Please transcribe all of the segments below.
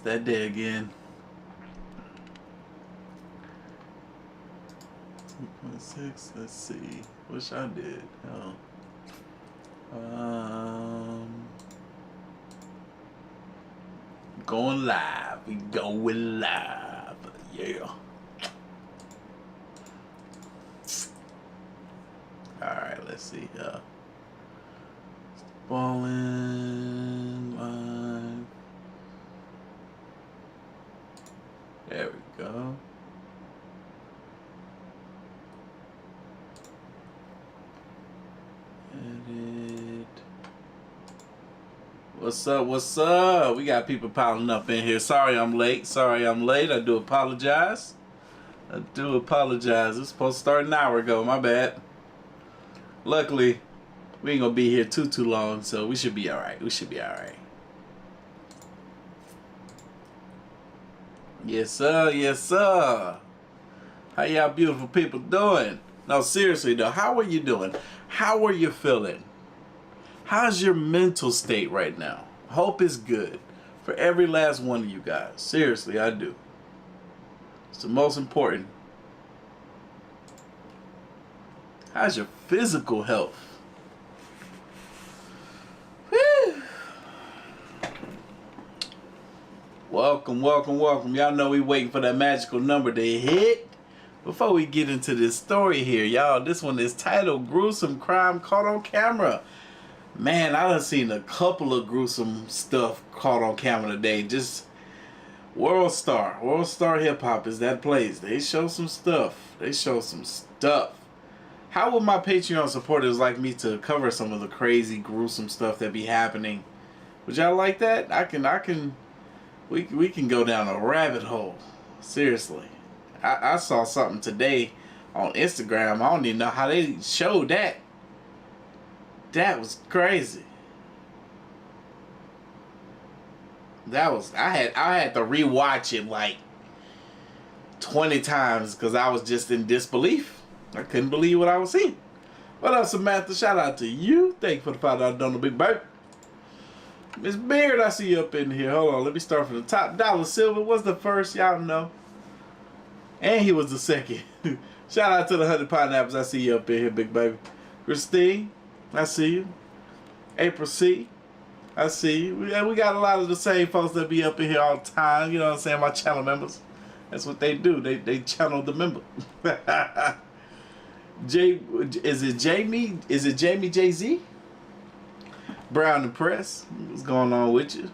that day again. 2.6. Let's see. Wish I did. Oh. Going live. We going live. Yeah. Alright, let's see. Balling live. There we go. Edit. What's up? What's up? We got people piling up in here. Sorry I'm late. Sorry I'm late. I do apologize. I do apologize. It was supposed to start an hour ago. My bad. Luckily, we ain't gonna be here too long, so we should be alright. We should be alright. Yes, sir. Yes, sir. How y'all beautiful people doing? No, seriously though, how are you doing? How are you feeling? How's your mental state right now? Hope is good for every last one of you guys. Seriously, I do. It's the most important. How's your physical health? Whew. Welcome, welcome, welcome. Y'all know we waiting for that magical number to hit. Before we get into this story here, y'all, this one is titled Gruesome Crime Caught on Camera. Man, I done seen a couple of gruesome stuff caught on camera today. Just World Star Hip Hop is that place. They show some stuff. They show some stuff. How would my Patreon supporters like me to cover some of the crazy, gruesome stuff that be happening? Would y'all like that? We can go down a rabbit hole. Seriously. I saw something today on Instagram. I don't even know how they showed that. That was crazy. That was I had to rewatch it like 20 times because I was just in disbelief. I couldn't believe what I was seeing. What up, Samantha? Shout out to you. Thank you for the $5 donor, big baby. Miss Beard, I see you up in here. Hold on, let me start from the top. Dollar Silver was the first, y'all know. And he was the second. Shout out to the 100 Pineapples. I see you up in here, big baby. Christine, I see you. April C, I see you. We got a lot of the same folks that be up in here all the time. You know what I'm saying? My channel members. That's what they do. They channel the member. Is it Jamie Jay-Z? Brown and Press, what's going on with you?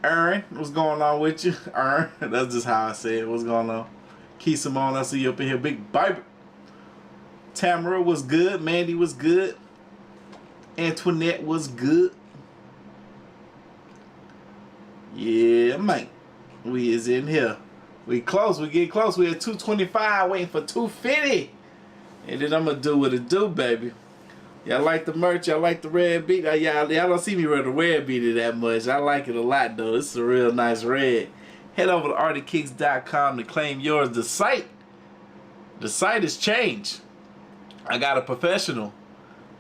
Aaron, what's going on with you? Aaron, that's just how I say it. What's going on? Key Simone, I see you up in here, big baby. Tamara was good. Mandy was good. Antoinette was good. Yeah, man. We is in here. We close. We get close. We at 225, waiting for 250. And then I'm going to do what it do, baby. Y'all like the merch? Y'all like the red beat? Y'all don't see me wear the red beat that much. I like it a lot, though. This is a real nice red. Head over to Artofkickz.com to claim yours. The site has changed. I got a professional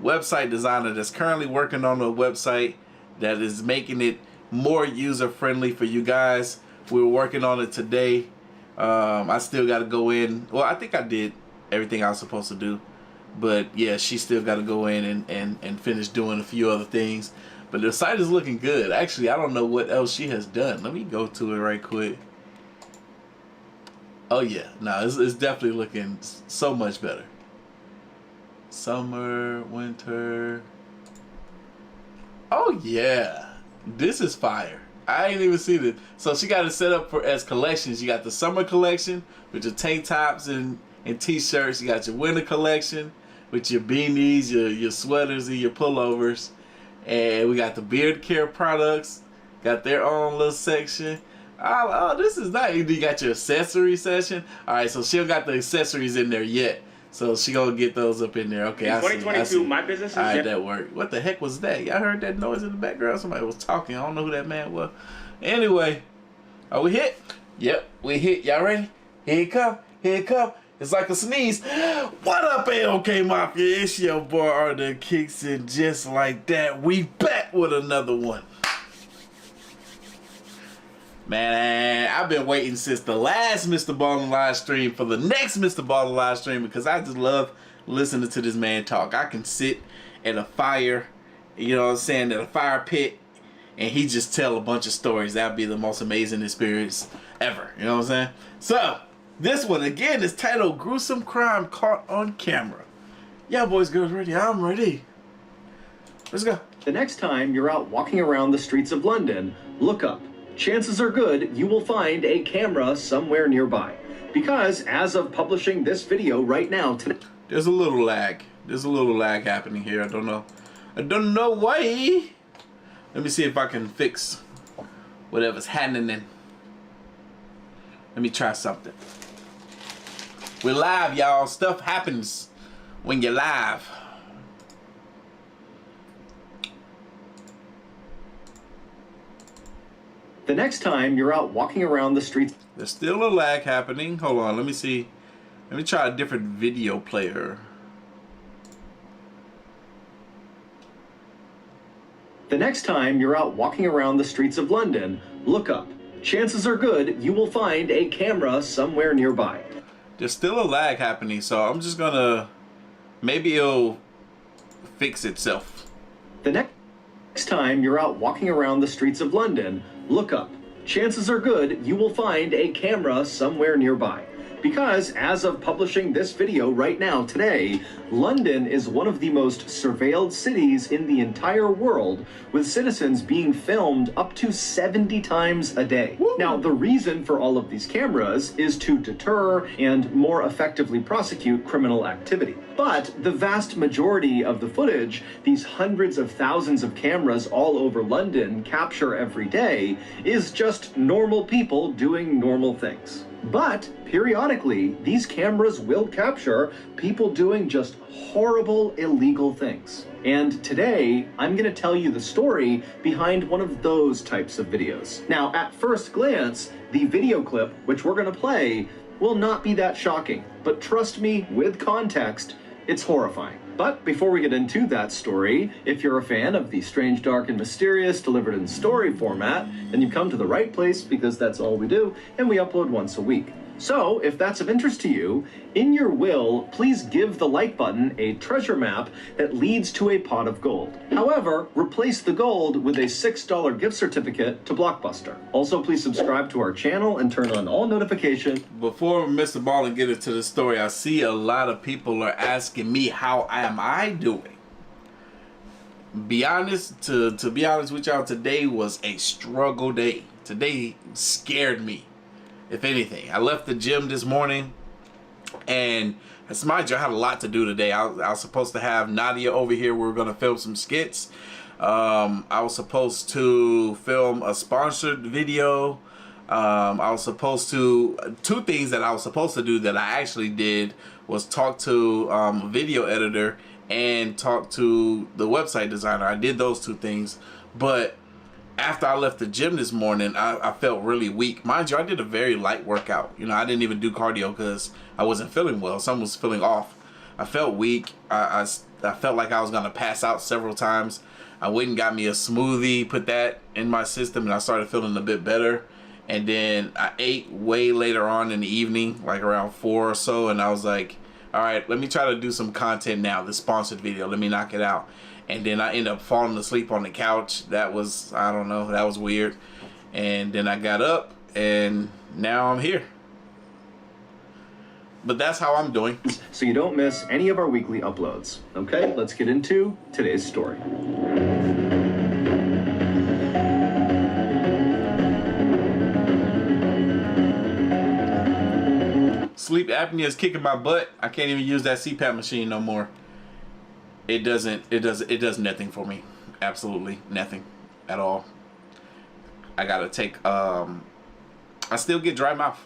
website designer that's currently working on a website that is making it more user-friendly for you guys. We were working on it today. I still got to go in. Well, I think I did everything I was supposed to do. But yeah, she still got to go in and finish doing a few other things. But the site is looking good. Actually, I don't know what else she has done. Let me go to it right quick. Oh yeah, no, it's definitely looking so much better. Summer, winter. Oh yeah, this is fire. I ain't even seen it. So she got it set up as collections. You got the summer collection with your tank tops and t-shirts. You got your winter collection with your beanies, your sweaters, and your pullovers. And we got the beard care products. Got their own little section. Oh, this is nice. You got your accessory section. All right, so she don't got the accessories in there yet. So she gonna get those up in there. Okay, in 2022, my business is... All right, that worked. What the heck was that? Y'all heard that noise in the background? Somebody was talking. I don't know who that man was. Anyway, are we hit? Yep, we hit. Y'all ready? Here it come. Here it come. It's like a sneeze. What up, AOK Mafia? It's your boy Artofkickz, and just like that, we back with another one. Man, I've been waiting since the last Mrballen live stream for the next Mrballen live stream because I just love listening to this man talk. I can sit at a fire, you know what I'm saying, at a fire pit, and he just tell a bunch of stories. That'd be the most amazing experience ever. You know what I'm saying? So, this one again is titled Gruesome Crime Caught on Camera. Yeah, boys, girls, ready? I'm ready. Let's go. The next time you're out walking around the streets of London, look up. Chances are good you will find a camera somewhere nearby. Because as of publishing this video right now today... There's a little lag. There's a little lag happening here. I don't know. I don't know why. Let me see if I can fix whatever's happening. Let me try something. We're live, y'all. Stuff happens when you're live. The next time you're out walking around the streets... There's still a lag happening. Hold on, let me see. Let me try a different video player. The next time you're out walking around the streets of London, look up. Chances are good you will find a camera somewhere nearby. There's still a lag happening, so I'm just gonna... Maybe it'll fix itself. The next time you're out walking around the streets of London, look up. Chances are good you will find a camera somewhere nearby. Because as of publishing this video right now today, London is one of the most surveilled cities in the entire world, with citizens being filmed up to 70 times a day. Woo! Now, the reason for all of these cameras is to deter and more effectively prosecute criminal activity. But the vast majority of the footage these hundreds of thousands of cameras all over London capture every day is just normal people doing normal things. But periodically, these cameras will capture people doing just horrible, illegal things. And today, I'm going to tell you the story behind one of those types of videos. Now, at first glance, the video clip, which we're going to play, will not be that shocking. But trust me, with context, it's horrifying. But before we get into that story, if you're a fan of the strange, dark, and mysterious delivered in story format, then you've come to the right place because that's all we do, and we upload once a week. So, if that's of interest to you, in your will, please give the like button a treasure map that leads to a pot of gold. However, replace the gold with a $6 gift certificate to Blockbuster. Also, please subscribe to our channel and turn on all notifications. Before Mrballen get into the story, I see a lot of people are asking me how am I doing. Be honest, to be honest with y'all, today was a struggle day. Today scared me. If anything, I left the gym this morning, and as mind you, I had a lot to do today. I was supposed to have Nadia over here. We were going to film some skits. I was supposed to film a sponsored video. I was supposed to, two things that I was supposed to do that I actually did was talk to a video editor and talk to the website designer. I did those two things, but after I left the gym this morning, I felt really weak. Mind you, I did a very light workout. You know, I didn't even do cardio because I wasn't feeling well. Something was feeling off. I felt weak. I felt like I was going to pass out several times. I went and got me a smoothie, put that in my system, and I started feeling a bit better. And then I ate way later on in the evening, like around 4 or so, and I was like, all right, let me try to do some content now, the sponsored video. Let me knock it out. And then I ended up falling asleep on the couch. That was, I don't know, that was weird. And then I got up, and now I'm here. But that's how I'm doing. So you don't miss any of our weekly uploads. Okay, let's get into today's story. Sleep apnea is kicking my butt. I can't even use that CPAP machine no more. It does nothing for me. Absolutely nothing at all. I gotta take, I still get dry mouth.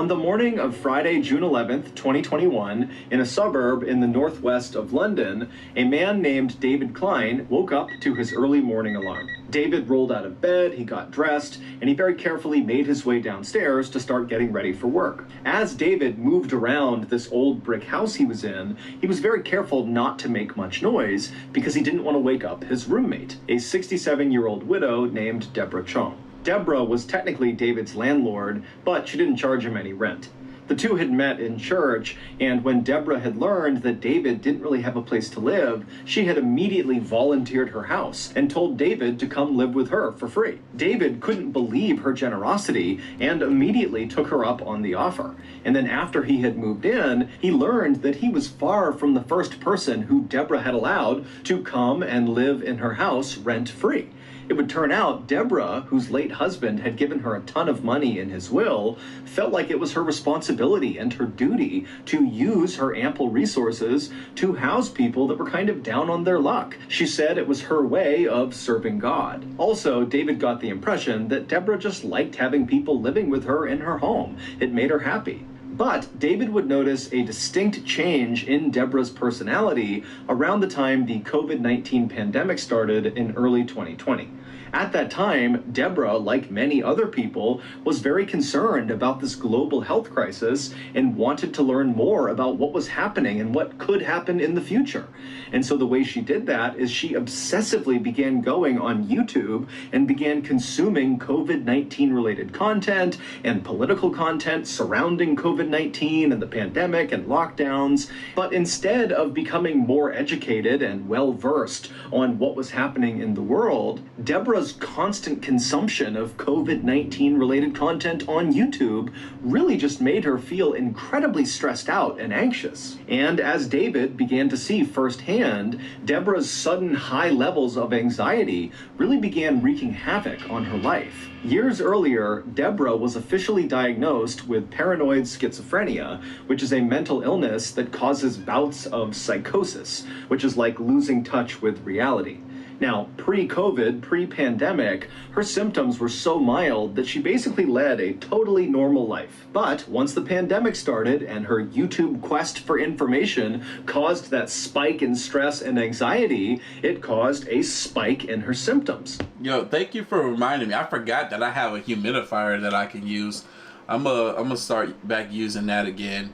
On the morning of Friday, June 11th, 2021, in a suburb in the northwest of London, a man named David Klein woke up to his early morning alarm. David rolled out of bed, he got dressed, and he very carefully made his way downstairs to start getting ready for work. As David moved around this old brick house he was in, he was very careful not to make much noise because he didn't want to wake up his roommate, a 67-year-old widow named Deborah Chong. Deborah was technically David's landlord, but she didn't charge him any rent. The two had met in church, and when Deborah had learned that David didn't really have a place to live, she had immediately volunteered her house and told David to come live with her for free. David couldn't believe her generosity and immediately took her up on the offer. And then after he had moved in, he learned that he was far from the first person who Deborah had allowed to come and live in her house rent-free. It would turn out Deborah, whose late husband had given her a ton of money in his will, felt like it was her responsibility and her duty to use her ample resources to house people that were kind of down on their luck. She said it was her way of serving God. Also, David got the impression that Deborah just liked having people living with her in her home. It made her happy. But David would notice a distinct change in Deborah's personality around the time the COVID-19 pandemic started in early 2020. At that time, Deborah, like many other people, was very concerned about this global health crisis and wanted to learn more about what was happening and what could happen in the future. And so the way she did that is she obsessively began going on YouTube and began consuming COVID-19 related content and political content surrounding COVID-19 and the pandemic and lockdowns. But instead of becoming more educated and well-versed on what was happening in the world, Deborah's constant consumption of COVID-19 related content on YouTube really just made her feel incredibly stressed out and anxious. And as David began to see firsthand, Deborah's sudden high levels of anxiety really began wreaking havoc on her life. Years earlier, Deborah was officially diagnosed with paranoid schizophrenia, which is a mental illness that causes bouts of psychosis, which is like losing touch with reality. Now, pre-COVID, pre-pandemic, her symptoms were so mild that she basically led a totally normal life. But once the pandemic started and her YouTube quest for information caused that spike in stress and anxiety, it caused a spike in her symptoms. Yo, thank you for reminding me. I forgot that I have a humidifier that I can use. I'm gonna start back using that again.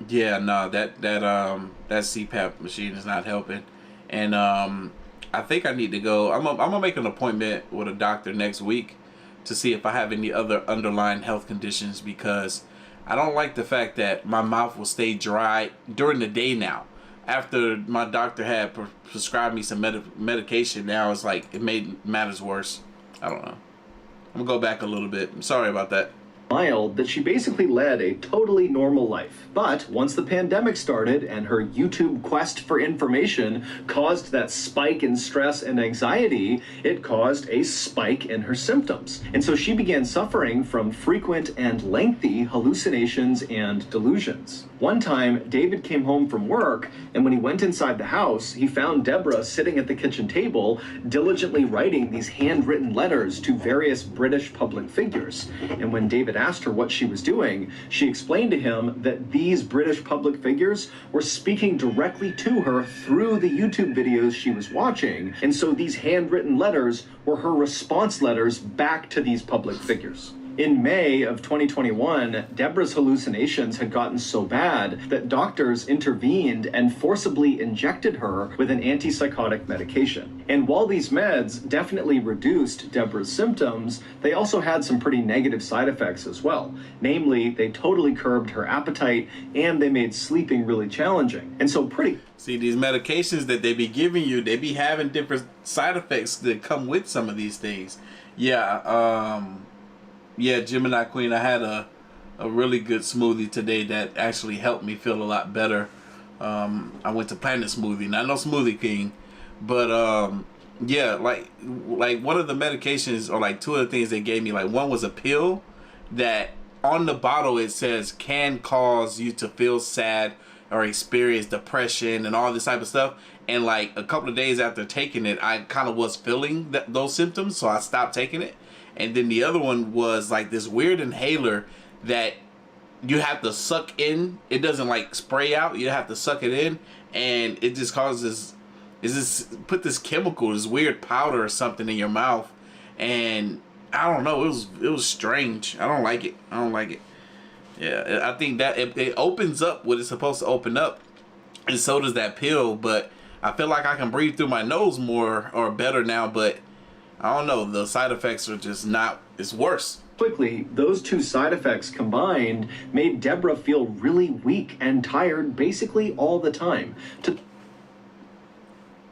Yeah, no, that CPAP machine is not helping, and I think I need to go. I'm gonna make an appointment with a doctor next week to see if I have any other underlying health conditions, because I don't like the fact that my mouth will stay dry during the day now. After my doctor had prescribed me some medication, now it's like it made matters worse. I don't know. I'm gonna go back a little bit. I'm sorry about that. Mild that she basically led a totally normal life. But once the pandemic started and her YouTube quest for information caused that spike in stress and anxiety, it caused a spike in her symptoms. And so she began suffering from frequent and lengthy hallucinations and delusions. One time, David came home from work, and when he went inside the house, he found Deborah sitting at the kitchen table, diligently writing these handwritten letters to various British public figures. And when David asked her what she was doing, she explained to him that these British public figures were speaking directly to her through the YouTube videos she was watching. And so these handwritten letters were her response letters back to these public figures. In May of 2021, Deborah's hallucinations had gotten so bad that doctors intervened and forcibly injected her with an antipsychotic medication. And while these meds definitely reduced Deborah's symptoms, they also had some pretty negative side effects as well. Namely, they totally curbed her appetite and they made sleeping really challenging. And so See, these medications that they be giving you, they be having different side effects that come with some of these things. Yeah, Gemini Queen, I had a really good smoothie today that actually helped me feel a lot better. I went to Planet Smoothie, not no Smoothie King, but yeah, like one of the medications, or like two of the things they gave me, like one was a pill that on the bottle it says can cause you to feel sad or experience depression and all this type of stuff. And like a couple of days after taking it, I kind of was feeling those symptoms, so I stopped taking it. and then the other one was like this weird inhaler that you have to suck in. It doesn't like spray out. You have to suck it in, and it just causes, put this chemical, this weird powder or something in your mouth, and I don't know. It was strange. I don't like it. I don't like it. Yeah, I think that it opens up what it's supposed to open up, and so does that pill. But I feel like I can breathe through my nose more or better now. But I don't know. The side effects are just not. It's worse. Quickly, those two side effects combined made Deborah feel really weak and tired basically all the time.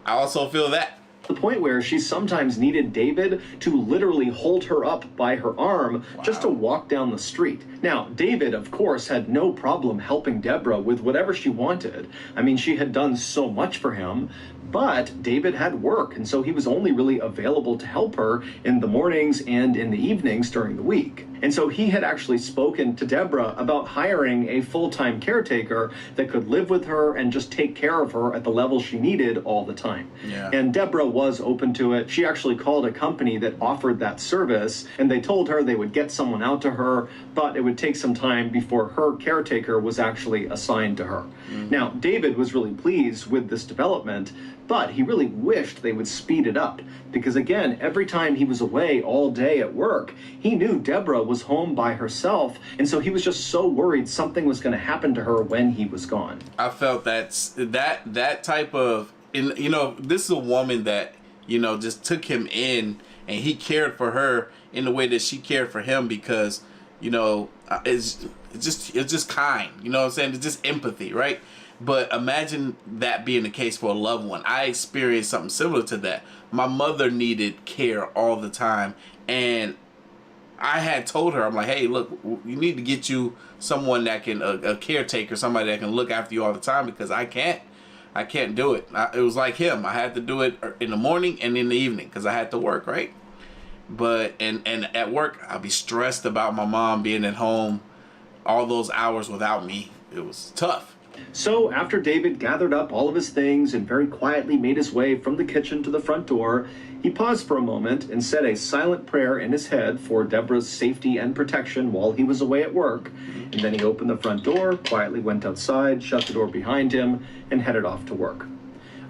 I also feel that. The point where she sometimes needed David to literally hold her up by her arm just to walk down the street. Now, David, of course, had no problem helping Deborah with whatever she wanted. I mean, she had done so much for him, but David had work, and so he was only really available to help her in the mornings and in the evenings during the week. And so he had actually spoken to Deborah about hiring a full-time caretaker that could live with her and just take care of her at the level she needed all the time. Yeah. And Deborah was open to it. She actually called a company that offered that service, and they told her they would get someone out to her, but it would take some time before her caretaker was actually assigned to her. Now, David was really pleased with this development, but he really wished they would speed it up, because again, every time he was away all day at work, he knew Deborah was home by herself, and so he was just so worried something was going to happen to her when he was gone. I felt that type of, you know, this is a woman that, you know, just took him in, and he cared for her in the way that she cared for him, because, you know, it's just kind, you know what I'm saying? It's just empathy, right? But imagine that being the case for a loved one. I experienced something similar to that. My mother needed care all the time, and I had told her, I'm like, hey, look, you need to get you someone that can, a caretaker, somebody that can look after you all the time, because I can't do it. It was like him. I had to do it in the morning and in the evening because I had to work, right? But, and at work, I'd be stressed about my mom being at home all those hours without me. It was tough. So after David gathered up all of his things and very quietly made his way from the kitchen to the front door, he paused for a moment and said a silent prayer in his head for Deborah's safety and protection while he was away at work. And then he opened the front door, quietly went outside, shut the door behind him, and headed off to work.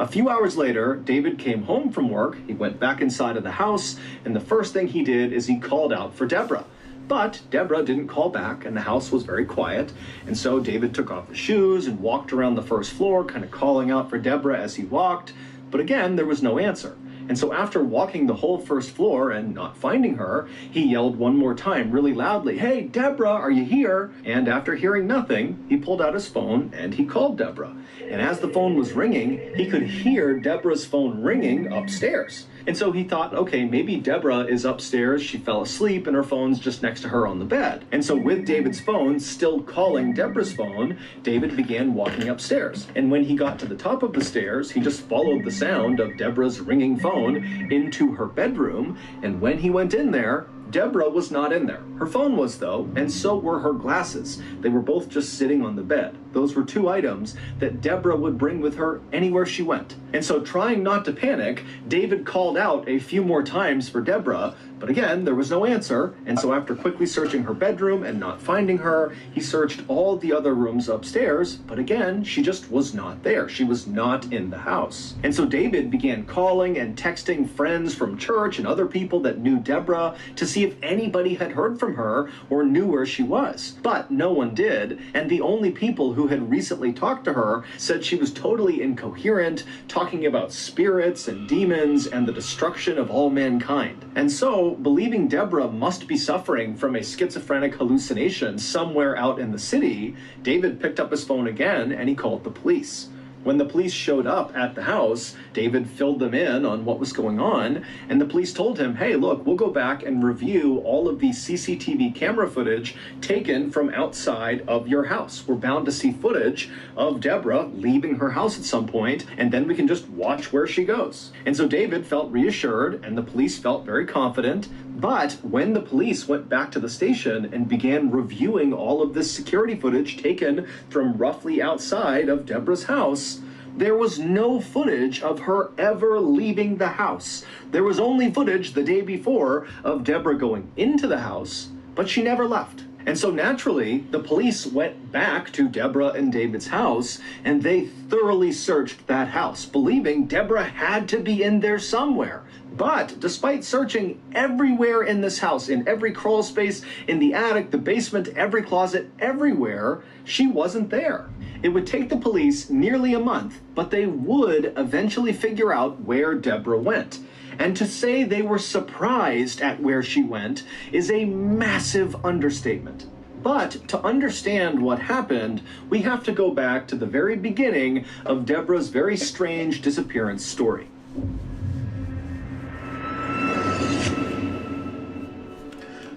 A few hours later, David came home from work. He went back inside of the house, and the first thing he did is he called out for Deborah. But Deborah didn't call back, and the house was very quiet. And so David took off his shoes and walked around the first floor, kind of calling out for Deborah as he walked. But again, there was no answer. And so after walking the whole first floor and not finding her, he yelled one more time really loudly, "Hey, Deborah, are you here?" And after hearing nothing, he pulled out his phone and he called Deborah. And as the phone was ringing, he could hear Deborah's phone ringing upstairs. And so he thought, okay, maybe Deborah is upstairs, she fell asleep, and her phone's just next to her on the bed. And so with David's phone still calling Deborah's phone, David began walking upstairs. And when he got to the top of the stairs, he just followed the sound of Deborah's ringing phone into her bedroom. And when he went in there, Deborah was not in there. Her phone was, though, and so were her glasses. They were both just sitting on the bed. Those were two items that Deborah would bring with her anywhere she went. And so, trying not to panic, David called out a few more times for Deborah, but again, there was no answer. And so after quickly searching her bedroom and not finding her, he searched all the other rooms upstairs, but again, she just was not there. She was not in the house. And so David began calling and texting friends from church and other people that knew Deborah to see if anybody had heard from her or knew where she was. But no one did, and the only people who had recently talked to her said she was totally incoherent, talking about spirits and demons and the destruction of all mankind. And so, believing Deborah must be suffering from a schizophrenic hallucination somewhere out in the city, David picked up his phone again and he called the police. When the police showed up at the house, David filled them in on what was going on, and the police told him, hey, look, we'll go back and review all of the CCTV camera footage taken from outside of your house. We're bound to see footage of Deborah leaving her house at some point, and then we can just watch where she goes. And so David felt reassured, and the police felt very confident. But when the police went back to the station and began reviewing all of this security footage taken from roughly outside of Deborah's house, there was no footage of her ever leaving the house. There was only footage the day before of Deborah going into the house, but she never left. And so naturally, the police went back to Deborah and David's house, and they thoroughly searched that house, believing Deborah had to be in there somewhere. But despite searching everywhere in this house, in every crawl space, in the attic, the basement, every closet, everywhere, she wasn't there. It would take the police nearly a month, but they would eventually figure out where Deborah went. And to say they were surprised at where she went is a massive understatement. But to understand what happened, we have to go back to the very beginning of Deborah's very strange disappearance story.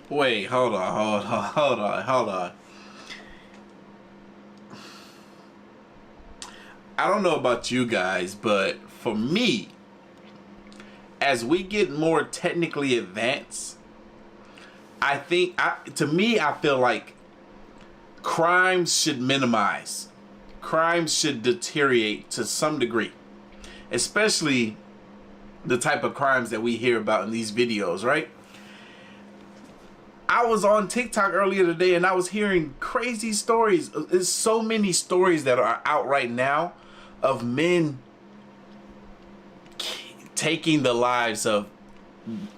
Wait, hold on. I don't know about you guys, but for me, as we get more technically advanced, I feel like crimes should minimize. Crimes should deteriorate to some degree, especially the type of crimes that we hear about in these videos, right? I was on TikTok earlier today and I was hearing crazy stories. There's so many stories that are out right now of men taking the lives of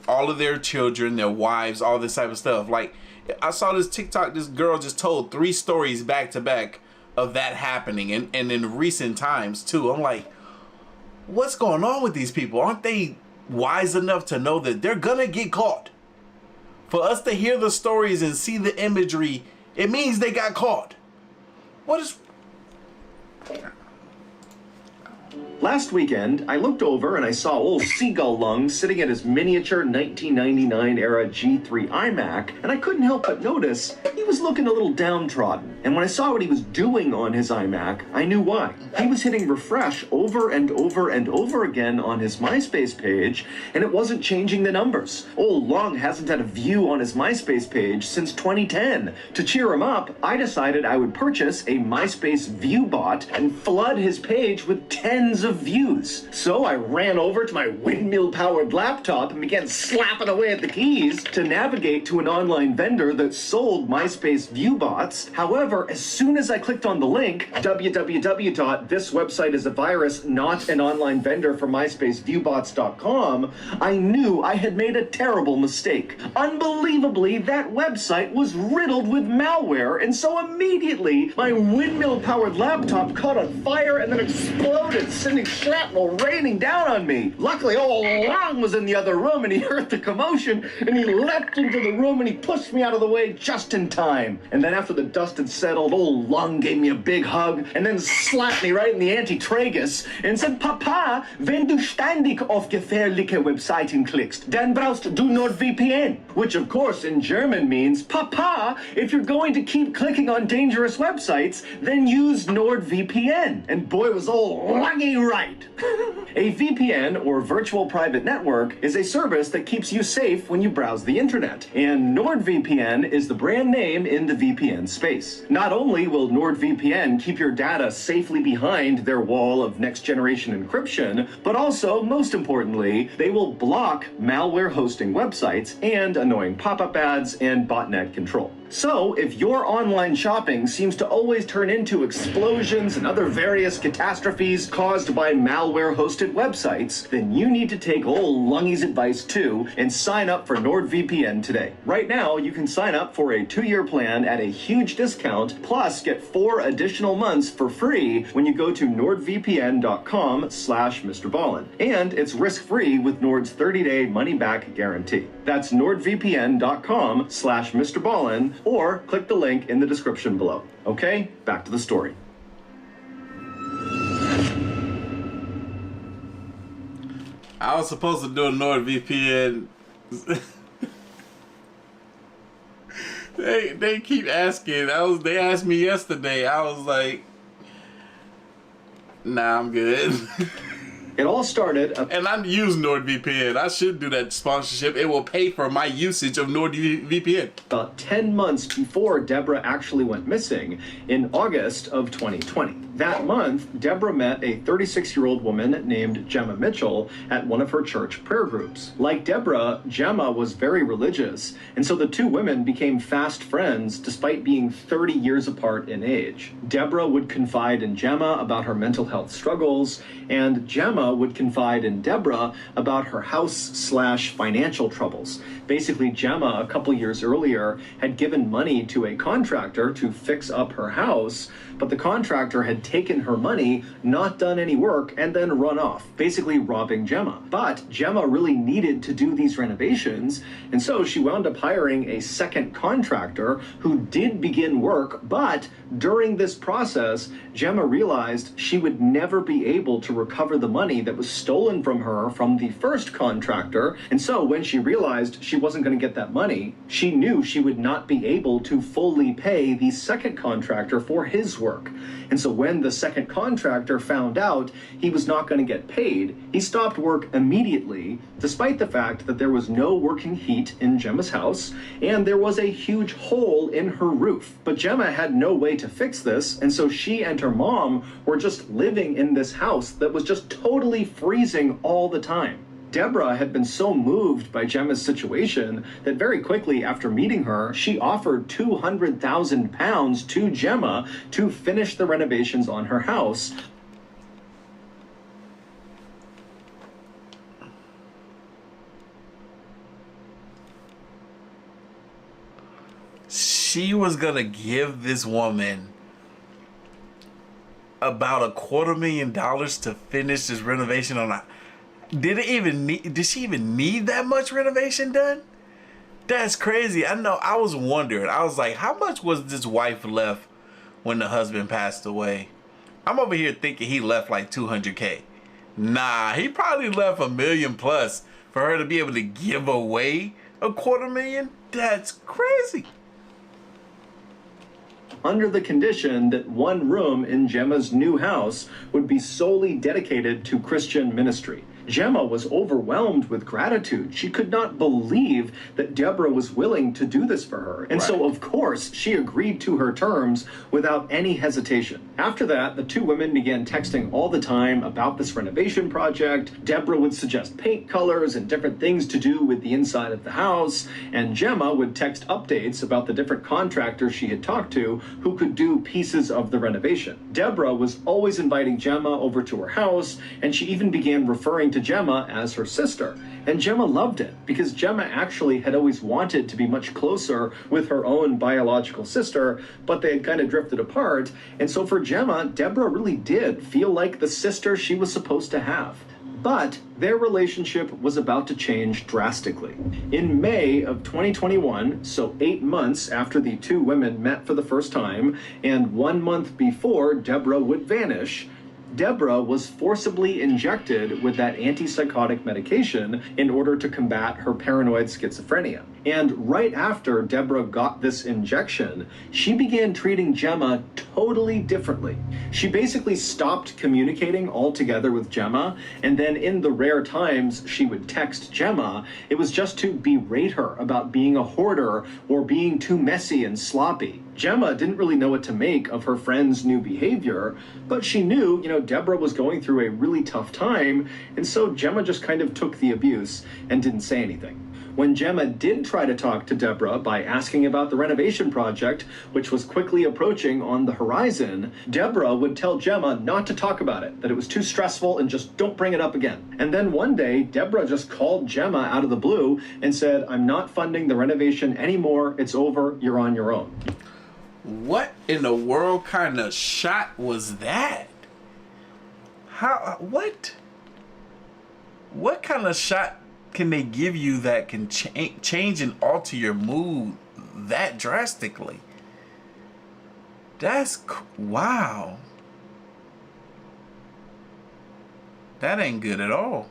all of their children, their wives, all this type of stuff. Like, I saw this TikTok, this girl just told 3 stories back to back of that happening, and in recent times too. I'm like, what's going on with these people? Aren't they wise enough to know that they're gonna get caught? For us to hear the stories and see the imagery, it means they got caught. What is... Last weekend, I looked over and I saw old Seagull Lung sitting at his miniature 1999 era G3 iMac, and I couldn't help but notice he was looking a little downtrodden. And when I saw what he was doing on his iMac, I knew why. He was hitting refresh over and over and over again on his MySpace page, and it wasn't changing the numbers. Old Lung hasn't had a view on his MySpace page since 2010. To cheer him up, I decided I would purchase a MySpace view bot and flood his page with tens of views. So I ran over to my windmill-powered laptop and began slapping away at the keys to navigate to an online vendor that sold MySpace view bots. However, as soon as I clicked on the link, www.thiswebsiteisavirus, not an online vendor for MySpaceViewbots.com, I knew I had made a terrible mistake. Unbelievably, that website was riddled with malware, and so immediately my windmill-powered laptop caught on fire and then exploded, sending shrapnel raining down on me. Luckily, old Lung was in the other room and he heard the commotion and he leapt into the room and he pushed me out of the way just in time. And then after the dust had settled, old Lung gave me a big hug and then slapped me right in the anti-tragus and said, Papa, wenn du ständig auf gefährliche Webseiten klickst, dann brauchst du NordVPN. Which of course in German means, Papa, if you're going to keep clicking on dangerous websites, then use NordVPN. And boy was old Lungy right. A VPN, or virtual private network, is a service that keeps you safe when you browse the internet. And NordVPN is the brand name in the VPN space. Not only will NordVPN keep your data safely behind their wall of next-generation encryption, but also, most importantly, they will block malware hosting websites and annoying pop-up ads and botnet control. So, if your online shopping seems to always turn into explosions and other various catastrophes caused by malware-hosted websites, then you need to take old Lungy's advice too and sign up for NordVPN today. Right now, you can sign up for a 2-year plan at a huge discount, plus get 4 additional months for free when you go to nordvpn.com/Mrballen. And it's risk-free with Nord's 30-day money-back guarantee. That's nordvpn.com/Mrballen, or click the link in the description below. Okay, back to the story. I was supposed to do a NordVPN. They keep asking. They asked me yesterday. I was like, nah, I'm good. It all started... And I use NordVPN. I should do that sponsorship. It will pay for my usage of NordVPN. About 10 months before Deborah actually went missing in August of 2020. That month, Deborah met a 36-year-old woman named Gemma Mitchell at one of her church prayer groups. Like Deborah, Gemma was very religious, and so the two women became fast friends despite being 30 years apart in age. Deborah would confide in Gemma about her mental health struggles, and Gemma would confide in Deborah about her house/financial troubles. Basically, Gemma, a couple years earlier, had given money to a contractor to fix up her house, but the contractor had taken her money, not done any work, and then run off, basically robbing Gemma. But Gemma really needed to do these renovations, and so she wound up hiring a second contractor who did begin work, but during this process, Gemma realized she would never be able to recover the money that was stolen from her from the first contractor, and so when she realized she wasn't going to get that money, she knew she would not be able to fully pay the second contractor for his work. And so when the second contractor found out he was not going to get paid, he stopped work immediately, despite the fact that there was no working heat in Gemma's house and there was a huge hole in her roof. But Gemma had no way to fix this, and so she and her mom were just living in this house that was just totally freezing all the time. Deborah had been so moved by Gemma's situation that very quickly after meeting her, she offered £200,000 to Gemma to finish the renovations on her house. She was gonna give this woman about $250,000 to finish this renovation on a... Did she even need that much renovation done? That's crazy. I know. I was wondering. I was like, how much was this wife left when the husband passed away? I'm over here thinking he left like 200K. Nah, he probably left $1 million plus for her to be able to give away $250,000. That's crazy. Under the condition that one room in Gemma's new house would be solely dedicated to Christian ministry. Gemma was overwhelmed with gratitude. She could not believe that Deborah was willing to do this for her. And so, of course, she agreed to her terms without any hesitation. After that, the two women began texting all the time about this renovation project. Deborah would suggest paint colors and different things to do with the inside of the house, and Gemma would text updates about the different contractors she had talked to who could do pieces of the renovation. Deborah was always inviting Gemma over to her house, and she even began referring to Gemma as her sister. And Gemma loved it because Gemma actually had always wanted to be much closer with her own biological sister, but they had kind of drifted apart. And so for Gemma, Deborah really did feel like the sister she was supposed to have. But their relationship was about to change drastically. In May of 2021, so 8 months after the two women met for the first time, and 1 month before Deborah would vanish, Deborah was forcibly injected with that antipsychotic medication in order to combat her paranoid schizophrenia. And right after Deborah got this injection, she began treating Gemma totally differently. She basically stopped communicating altogether with Gemma, and then in the rare times she would text Gemma, it was just to berate her about being a hoarder or being too messy and sloppy. Gemma didn't really know what to make of her friend's new behavior, but she knew, Deborah was going through a really tough time, and so Gemma just kind of took the abuse and didn't say anything. When Gemma did try to talk to Deborah by asking about the renovation project, which was quickly approaching on the horizon, Deborah would tell Gemma not to talk about it, that it was too stressful and just don't bring it up again. And then one day, Deborah just called Gemma out of the blue and said, "I'm not funding the renovation anymore. It's over. You're on your own." What in the world kind of shot was that? What kind of shot can they give you that can change and alter your mood that drastically? Wow. That ain't good at all.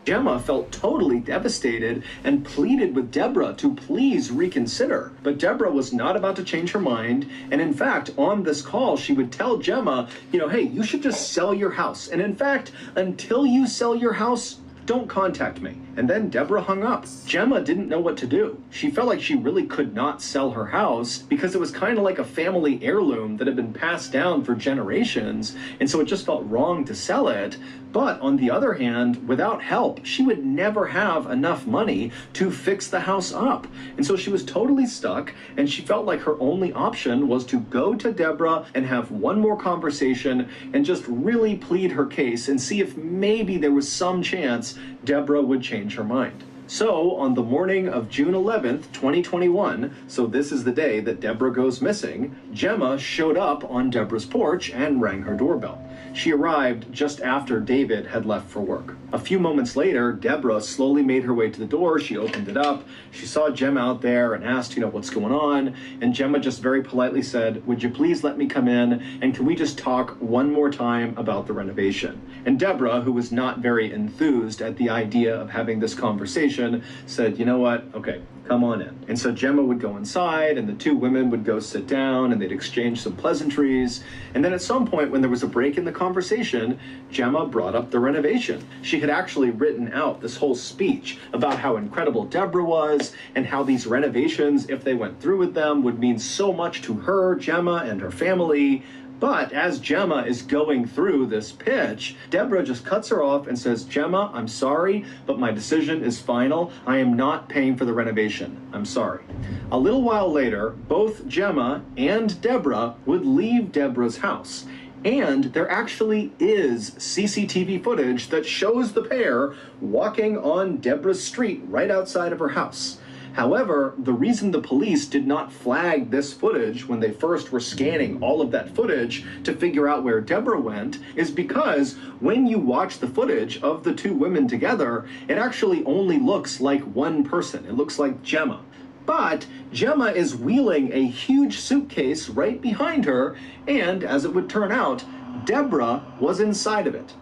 Gemma felt totally devastated and pleaded with Deborah to please reconsider. But Deborah was not about to change her mind. And in fact, on this call, she would tell Gemma, hey, you should just sell your house. And in fact, until you sell your house, don't contact me. And then Deborah hung up. Gemma didn't know what to do. She felt like she really could not sell her house because it was kind of like a family heirloom that had been passed down for generations, and so it just felt wrong to sell it. But on the other hand, without help, she would never have enough money to fix the house up. And so she was totally stuck, and she felt like her only option was to go to Deborah and have one more conversation and just really plead her case and see if maybe there was some chance Deborah would change her mind. So, on the morning of June 11th, 2021, so this is the day that Deborah goes missing, Gemma showed up on Deborah's porch and rang her doorbell. She arrived just after David had left for work. A few moments later, Deborah slowly made her way to the door. She opened it up. She saw Gemma out there and asked, what's going on? And Gemma just very politely said, would you please let me come in? And can we just talk one more time about the renovation? And Deborah, who was not very enthused at the idea of having this conversation, said, you know what? Okay, come on in. And so Gemma would go inside and the two women would go sit down and they'd exchange some pleasantries. And then at some point when there was a break in the conversation, Gemma brought up the renovation. She had actually written out this whole speech about how incredible Deborah was and how these renovations, if they went through with them, would mean so much to her, Gemma, and her family. But as Gemma is going through this pitch, Deborah just cuts her off and says, Gemma, I'm sorry, but my decision is final. I am not paying for the renovation. I'm sorry. A little while later, both Gemma and Deborah would leave Deborah's house. And there actually is CCTV footage that shows the pair walking on Deborah's street right outside of her house. However, the reason the police did not flag this footage when they first were scanning all of that footage to figure out where Deborah went is because when you watch the footage of the two women together, it actually only looks like one person. It looks like Gemma. But Gemma is wheeling a huge suitcase right behind her, and as it would turn out, Deborah was inside of it.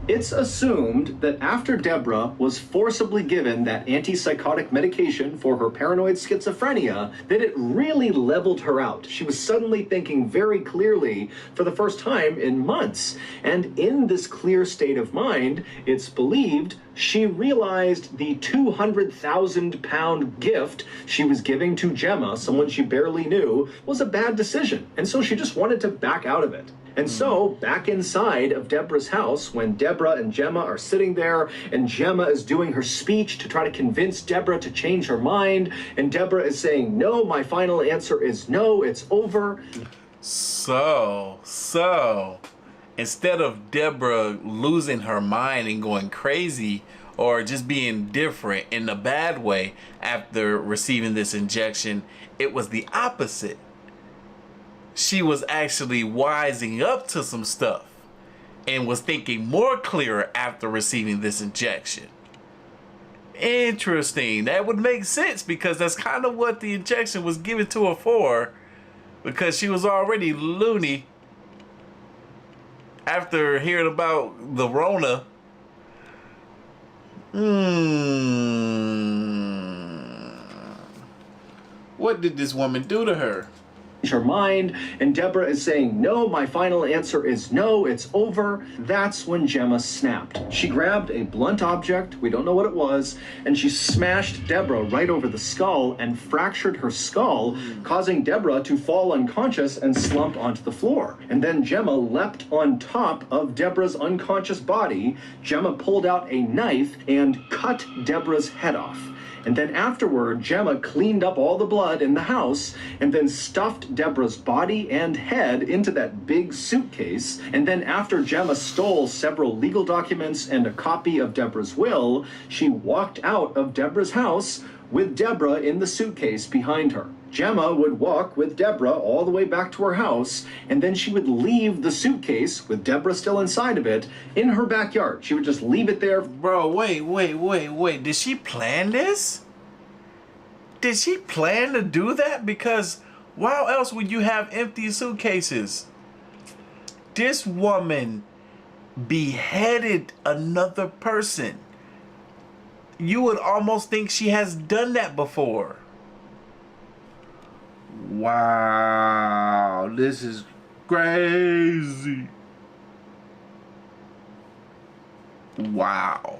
It's assumed that after Deborah was forcibly given that antipsychotic medication for her paranoid schizophrenia, that it really leveled her out. She was suddenly thinking very clearly for the first time in months. And in this clear state of mind, it's believed she realized the 200,000-pound gift she was giving to Gemma, someone she barely knew, was a bad decision. And so she just wanted to back out of it. And so, back inside of Deborah's house, when Deborah and Gemma are sitting there, and Gemma is doing her speech to try to convince Deborah to change her mind, and Deborah is saying, no, my final answer is no, it's over. So, instead of Deborah losing her mind and going crazy, or just being different in a bad way after receiving this injection, it was the opposite. She was actually wising up to some stuff and was thinking more clearer after receiving this injection. Interesting. That would make sense because that's kind of what the injection was given to her for, because she was already loony after hearing about the Rona. What did this woman do to her? Her mind, and Deborah is saying, no, my final answer is no, it's over. That's when Gemma snapped. She grabbed a blunt object, we don't know what it was, and she smashed Deborah right over the skull and fractured her skull, causing Deborah to fall unconscious and slump onto the floor. And then Gemma leapt on top of Deborah's unconscious body. Gemma pulled out a knife and cut Deborah's head off. And then afterward, Gemma cleaned up all the blood in the house and then stuffed Deborah's body and head into that big suitcase. And then after Gemma stole several legal documents and a copy of Deborah's will, she walked out of Deborah's house with Deborah in the suitcase behind her. Gemma would walk with Deborah all the way back to her house, and then she would leave the suitcase, with Deborah still inside of it, in her backyard. She would just leave it there. Bro, wait. Did she plan this? Did she plan to do that? Because why else would you have empty suitcases? This woman beheaded another person you would almost think she has done that before. Wow, this is crazy. Wow.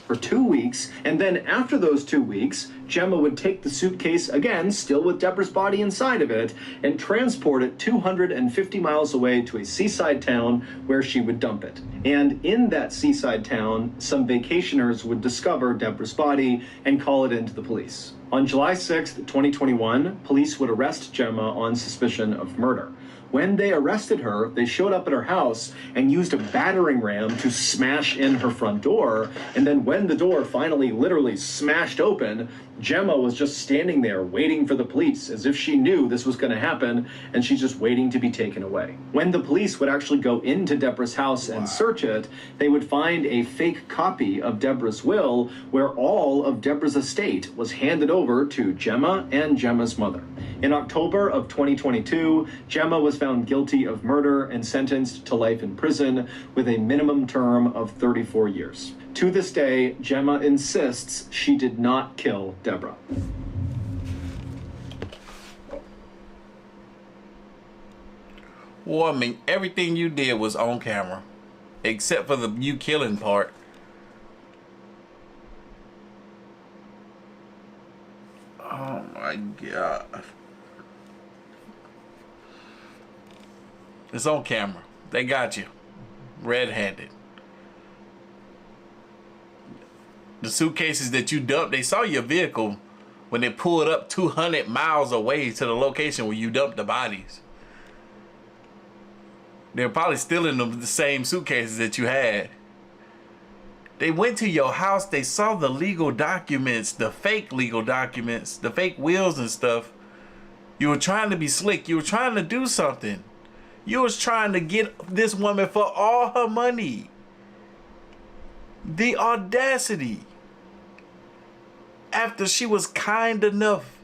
For 2 weeks, and then after those 2 weeks, Gemma would take the suitcase again, still with Deborah's body inside of it, and transport it 250 miles away to a seaside town where she would dump it. And in that seaside town, some vacationers would discover Deborah's body and call it into the police. On July 6th, 2021, police would arrest Gemma on suspicion of murder. When they arrested her, they showed up at her house and used a battering ram to smash in her front door. And then when the door finally literally smashed open, Gemma was just standing there waiting for the police, as if she knew this was going to happen, and she's just waiting to be taken away. When the police would actually go into Deborah's house and search it, they would find a fake copy of Deborah's will where all of Deborah's estate was handed over to Gemma and Gemma's mother. In October of 2022, Gemma was found guilty of murder and sentenced to life in prison with a minimum term of 34 years. To this day, Gemma insists she did not kill Deborah. Well, I mean, everything you did was on camera, except for the you killing part. Oh my God. It's on camera. They got you red-handed. The suitcases that you dumped, they saw your vehicle when they pulled up 200 miles away to the location where you dumped the bodies. They're probably still in the same suitcases that you had. They went to your house. They saw the legal documents, the fake legal documents, the fake wills and stuff. You were trying to be slick. You were trying to do something. You was trying to get this woman for all her money. The audacity. After she was kind enough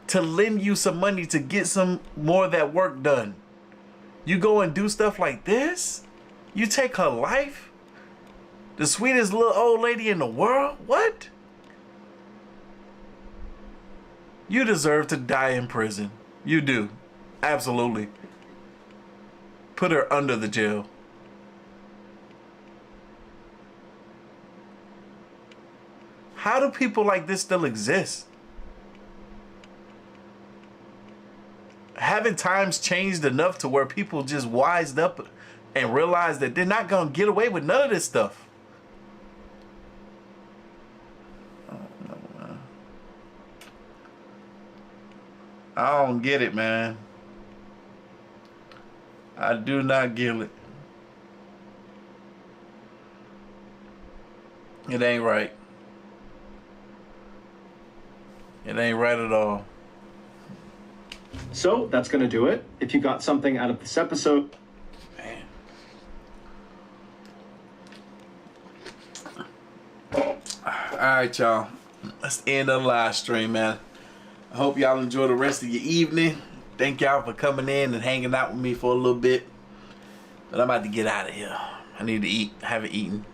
to lend you some money to get some more of that work done, you go and do stuff like this? You take her life? The sweetest little old lady in the world? What? You deserve to die in prison. You do. Absolutely. Put her under the jail. How do people like this still exist? Haven't times changed enough to where people just wised up and realized that they're not going to get away with none of this stuff? I don't get it, man. I do not get it. It ain't right. It ain't right at all. So that's going to do it. If you got something out of this episode, Man. All right, y'all. Let's end the live stream, man. I hope y'all enjoy the rest of your evening. Thank y'all for coming in and hanging out with me for a little bit. But I'm about to get out of here. I need to eat. I haven't eaten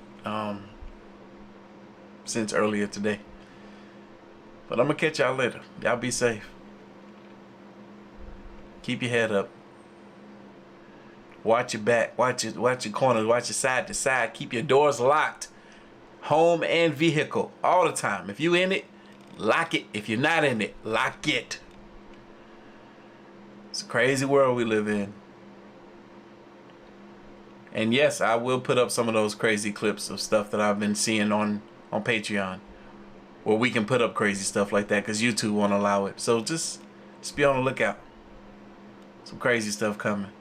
since earlier today. But I'm going to catch y'all later. Y'all be safe. Keep your head up. Watch your back. Watch your corners. Watch your side to side. Keep your doors locked. Home and vehicle. All the time. If you in it, lock it. If you're not in it, lock it. It's a crazy world we live in. And yes, I will put up some of those crazy clips of stuff that I've been seeing on Patreon, where we can put up crazy stuff like that because YouTube won't allow it. So just be on the lookout. Some crazy stuff coming.